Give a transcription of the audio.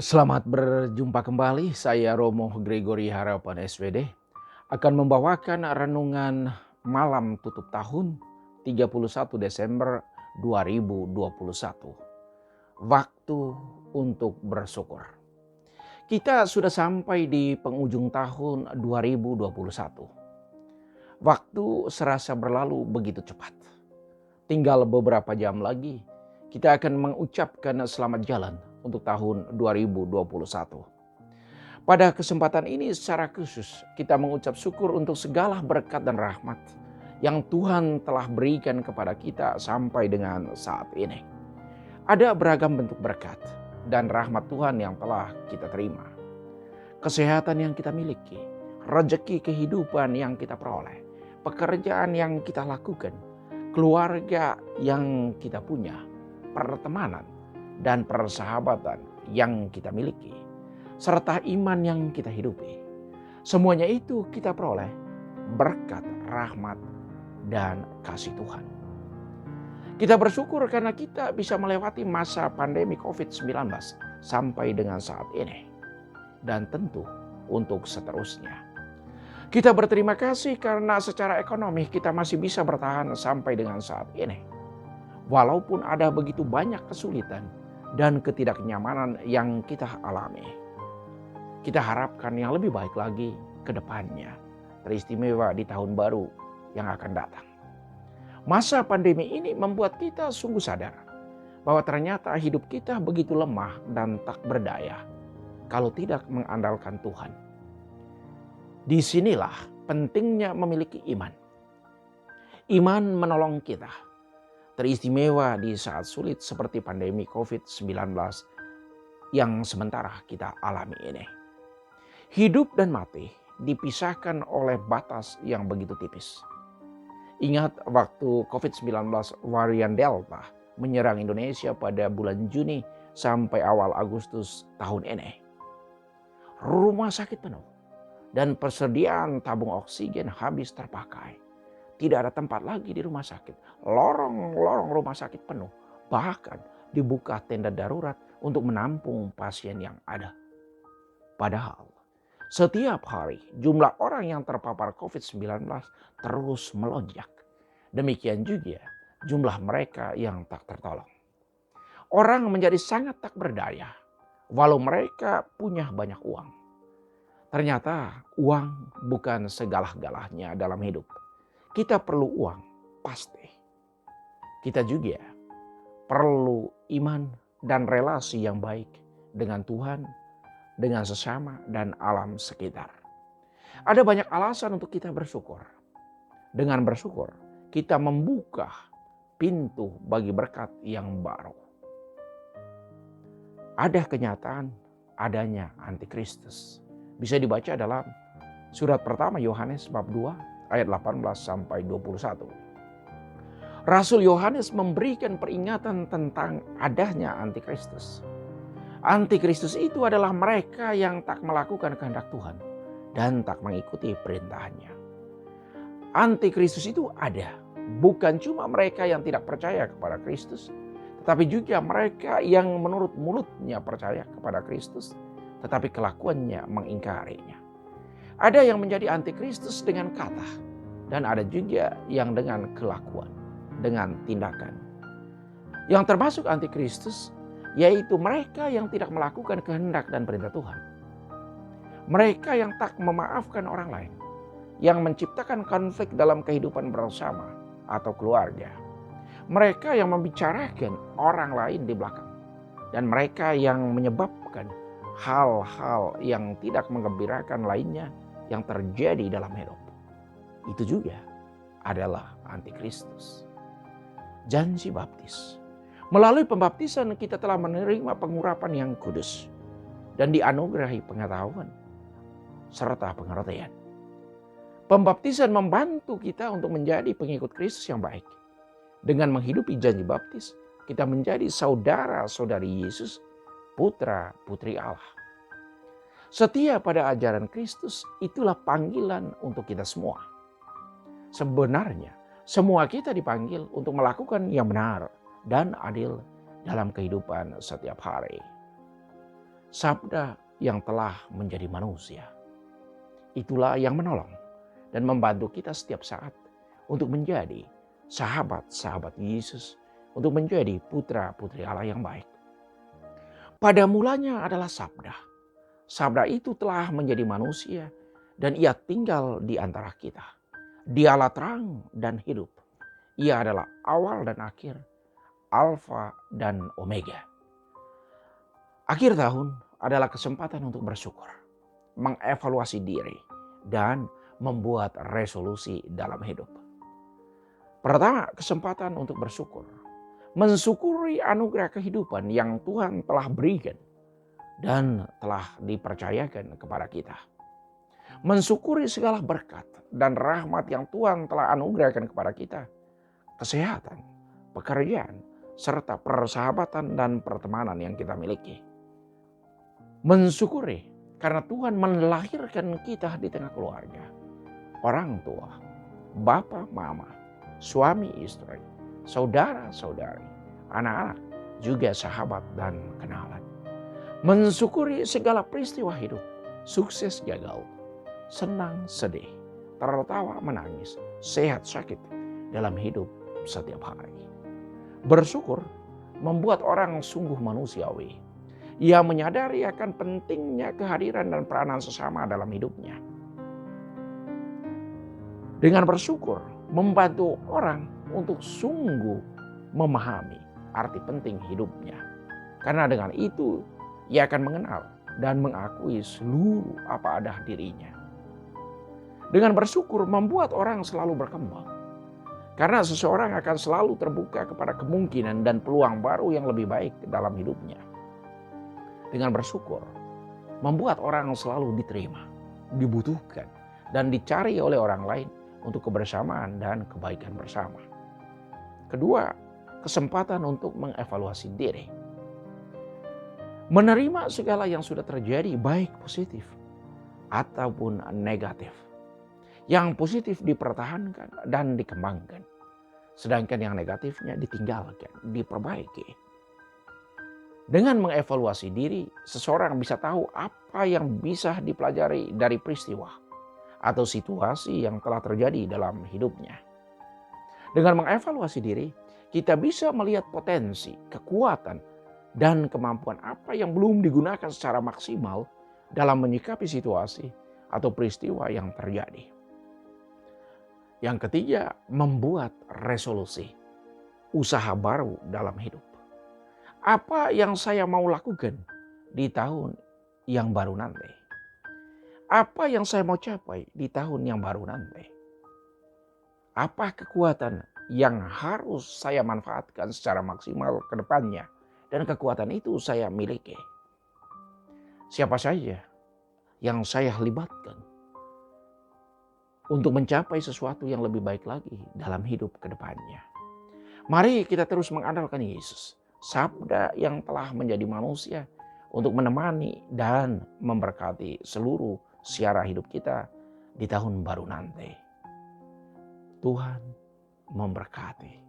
Selamat berjumpa kembali, saya Romo Gregory Harapan SPD akan membawakan renungan malam tutup tahun 31 Desember 2021. Waktu untuk bersyukur. Kita sudah sampai di penghujung tahun 2021. Waktu serasa berlalu begitu cepat. Tinggal beberapa jam lagi kita akan mengucapkan selamat jalan untuk tahun 2021. Pada kesempatan ini secara khusus kita mengucap syukur untuk segala berkat dan rahmat yang Tuhan telah berikan kepada kita sampai dengan saat ini. Ada beragam bentuk berkat dan rahmat Tuhan yang telah kita terima. Kesehatan yang kita miliki, rezeki kehidupan yang kita peroleh, pekerjaan yang kita lakukan, keluarga yang kita punya, pertemanan dan persahabatan yang kita miliki, serta iman yang kita hidupi. Semuanya itu kita peroleh berkat rahmat dan kasih Tuhan. Kita bersyukur karena kita bisa melewati masa pandemi COVID-19 sampai dengan saat ini. Dan tentu untuk seterusnya. Kita berterima kasih karena secara ekonomi kita masih bisa bertahan sampai dengan saat ini. Walaupun ada begitu banyak kesulitan dan ketidaknyamanan yang kita alami. Kita harapkan yang lebih baik lagi ke depannya, teristimewa di tahun baru yang akan datang. Masa pandemi ini membuat kita sungguh sadar bahwa ternyata hidup kita begitu lemah dan tak berdaya kalau tidak mengandalkan Tuhan. Disinilah pentingnya memiliki iman. Iman menolong kita, teristimewa di saat sulit seperti pandemi COVID-19 yang sementara kita alami ini. Hidup dan mati dipisahkan oleh batas yang begitu tipis. Ingat waktu COVID-19 varian Delta menyerang Indonesia pada bulan Juni sampai awal Agustus tahun ini. Rumah sakit penuh dan persediaan tabung oksigen habis terpakai. Tidak ada tempat lagi di rumah sakit. Lorong-lorong rumah sakit penuh. Bahkan dibuka tenda darurat untuk menampung pasien yang ada. Padahal setiap hari jumlah orang yang terpapar COVID-19 terus melonjak. Demikian juga jumlah mereka yang tak tertolong. Orang menjadi sangat tak berdaya walau mereka punya banyak uang. Ternyata uang bukan segala-galanya dalam hidup. Kita perlu uang, pasti. Kita juga perlu iman dan relasi yang baik dengan Tuhan, dengan sesama dan alam sekitar. Ada banyak alasan untuk kita bersyukur. Dengan bersyukur, kita membuka pintu bagi berkat yang baru. Ada kenyataan adanya antikristus. Bisa dibaca dalam surat pertama Yohanes bab 2 ayat 18 sampai 21. Rasul Yohanes memberikan peringatan tentang adanya antikristus. Antikristus itu adalah mereka yang tak melakukan kehendak Tuhan dan tak mengikuti perintahnya. Antikristus itu ada, bukan cuma mereka yang tidak percaya kepada Kristus, tetapi juga mereka yang menurut mulutnya percaya kepada Kristus, tetapi kelakuannya mengingkarinya. Ada yang menjadi antikristus dengan kata, dan ada juga yang dengan kelakuan, dengan tindakan. Yang termasuk antikristus yaitu mereka yang tidak melakukan kehendak dan perintah Tuhan. Mereka yang tak memaafkan orang lain, yang menciptakan konflik dalam kehidupan bersama atau keluarga. Mereka yang membicarakan orang lain di belakang. Dan mereka yang menyebabkan hal-hal yang tidak menggembirakan lainnya yang terjadi dalam hidup. Itu juga adalah antikristus. Janji baptis. Melalui pembaptisan kita telah menerima pengurapan yang kudus dan dianugerahi pengetahuan serta pengertian. Pembaptisan membantu kita untuk menjadi pengikut Kristus yang baik. Dengan menghidupi janji baptis, kita menjadi saudara-saudari Yesus, putra-putri Allah. Setia pada ajaran Kristus itulah panggilan untuk kita semua. Sebenarnya semua kita dipanggil untuk melakukan yang benar dan adil dalam kehidupan setiap hari. Sabda yang telah menjadi manusia. Itulah yang menolong dan membantu kita setiap saat untuk menjadi sahabat-sahabat Yesus, untuk menjadi putra-putri Allah yang baik. Pada mulanya adalah Sabda. Sabda itu telah menjadi manusia dan ia tinggal di antara kita. Dialah terang dan hidup. Ia adalah awal dan akhir, Alfa dan Omega. Akhir tahun adalah kesempatan untuk bersyukur, mengevaluasi diri, dan membuat resolusi dalam hidup. Pertama, kesempatan untuk bersyukur. Mensyukuri anugerah kehidupan yang Tuhan telah berikan dan telah dipercayakan kepada kita. Mensyukuri segala berkat dan rahmat yang Tuhan telah anugerahkan kepada kita. Kesehatan, pekerjaan, serta persahabatan dan pertemanan yang kita miliki. Mensyukuri karena Tuhan melahirkan kita di tengah keluarga. Orang tua, bapak, mama, suami, istri, saudara-saudari, anak-anak, juga sahabat dan kenalan. Mensyukuri segala peristiwa hidup, sukses gagal, senang sedih, tertawa menangis, sehat sakit dalam hidup setiap hari. Bersyukur membuat orang sungguh manusiawi. Ia menyadari akan pentingnya kehadiran dan peranan sesama dalam hidupnya. Dengan bersyukur, membantu orang untuk sungguh memahami arti penting hidupnya. Karena dengan itu, ia akan mengenal dan mengakui seluruh apa ada dirinya. Dengan bersyukur, membuat orang selalu berkembang. Karena seseorang akan selalu terbuka kepada kemungkinan dan peluang baru yang lebih baik dalam hidupnya. Dengan bersyukur, membuat orang selalu diterima, dibutuhkan, dan dicari oleh orang lain untuk kebersamaan dan kebaikan bersama. Kedua, kesempatan untuk mengevaluasi diri. Menerima segala yang sudah terjadi, baik positif ataupun negatif. Yang positif dipertahankan dan dikembangkan. Sedangkan yang negatifnya ditinggalkan, diperbaiki. Dengan mengevaluasi diri, seseorang bisa tahu apa yang bisa dipelajari dari peristiwa atau situasi yang telah terjadi dalam hidupnya. Dengan mengevaluasi diri, kita bisa melihat potensi, kekuatan, dan kemampuan apa yang belum digunakan secara maksimal dalam menyikapi situasi atau peristiwa yang terjadi. Yang ketiga, membuat resolusi, usaha baru dalam hidup. Apa yang saya mau lakukan di tahun yang baru nanti? Apa yang saya mau capai di tahun yang baru nanti? Apa kekuatan yang harus saya manfaatkan secara maksimal ke depannya? Dan kekuatan itu saya miliki. Siapa saja yang saya libatkan untuk mencapai sesuatu yang lebih baik lagi dalam hidup ke depannya. Mari kita terus mengandalkan Yesus, Sabda yang telah menjadi manusia, untuk menemani dan memberkati seluruh siara hidup kita di tahun baru nanti. Tuhan memberkati.